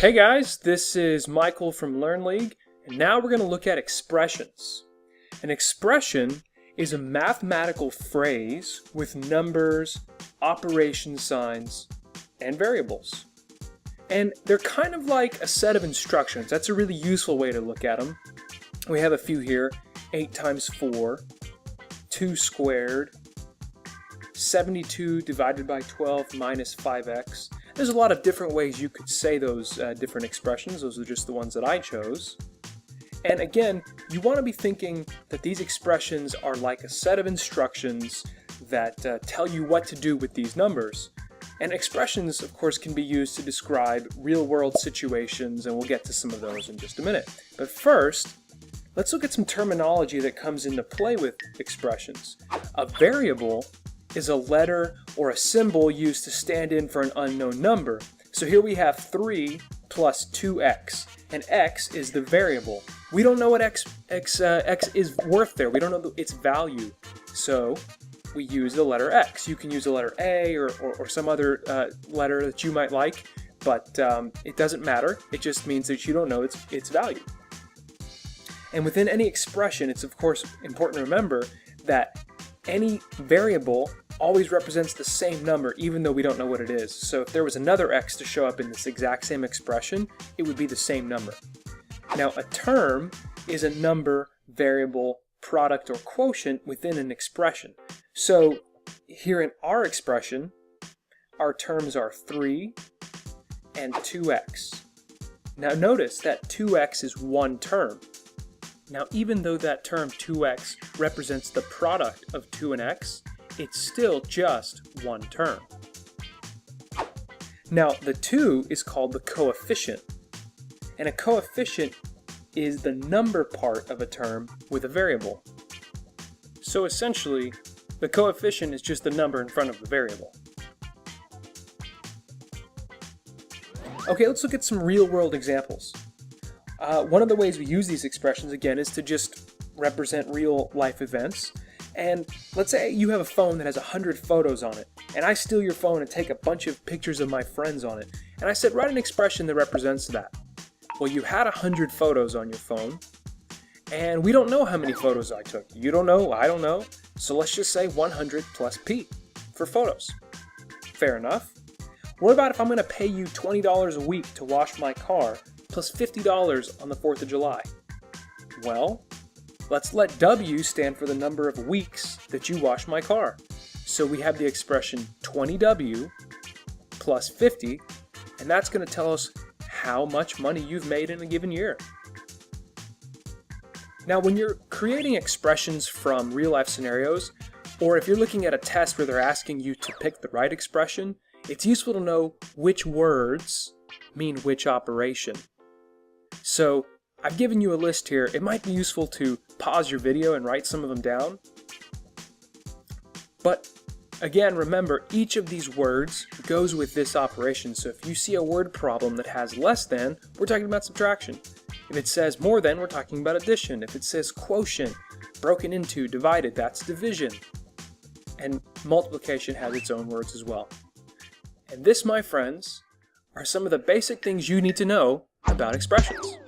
Hey guys, this is Michael from LearnLeague, and now we're going to look at expressions. An expression is a mathematical phrase with numbers, operation signs, and variables. And they're kind of like a set of instructions. That's a really useful way to look at them. We have a few here: 8 times 4, 2 squared, 72 divided by 12 minus 5x. There's a lot of different ways you could say those different expressions. Those are just the ones that I chose. And again, you want to be thinking that these expressions are like a set of instructions that tell you what to do with these numbers. And expressions, of course, can be used to describe real-world situations, and we'll get to some of those in just a minute. But first, let's look at some terminology that comes into play with expressions. A variable is a letter or a symbol used to stand in for an unknown number. So here we have 3 plus 2x, and x is the variable. We don't know what x is worth there. We don't know its value. So we use the letter x. You can use the letter a or some other letter that you might like, but it doesn't matter. It just means that you don't know its value. And within any expression, it's of course important to remember that any variable always represents the same number, even though we don't know what it is. So if there was another x to show up in this exact same expression, it would be the same number. Now, a term is a number, variable, product, or quotient within an expression. So here in our expression, our terms are 3 and 2x. Now notice that 2x is one term. Now, even though that term 2x represents the product of 2 and x, it's still just one term. Now, the 2 is called the coefficient, and a coefficient is the number part of a term with a variable. So essentially, the coefficient is just the number in front of the variable. Okay, let's look at some real-world examples. One of the ways we use these expressions, again, is to just represent real-life events. And let's say you have a phone that has 100 photos on it, and I steal your phone and take a bunch of pictures of my friends on it. And I said, write an expression that represents that. Well, you had 100 photos on your phone, and we don't know how many photos I took. You don't know, I don't know. So let's just say 100 plus P for photos. Fair enough. What about if I'm going to pay you $20 a week to wash my car, plus $50 on the 4th of July? Well, let's let W stand for the number of weeks that you wash my car. So we have the expression 20W plus 50, and that's going to tell us how much money you've made in a given year. Now, when you're creating expressions from real-life scenarios, or if you're looking at a test where they're asking you to pick the right expression, it's useful to know which words mean which operation. So I've given you a list here. It might be useful to pause your video and write some of them down. But again, remember, each of these words goes with this operation. So if you see a word problem that has less than, we're talking about subtraction. If it says more than, we're talking about addition. If it says quotient, broken into, divided, that's division. And multiplication has its own words as well. And this, my friends, are some of the basic things you need to know about expressions.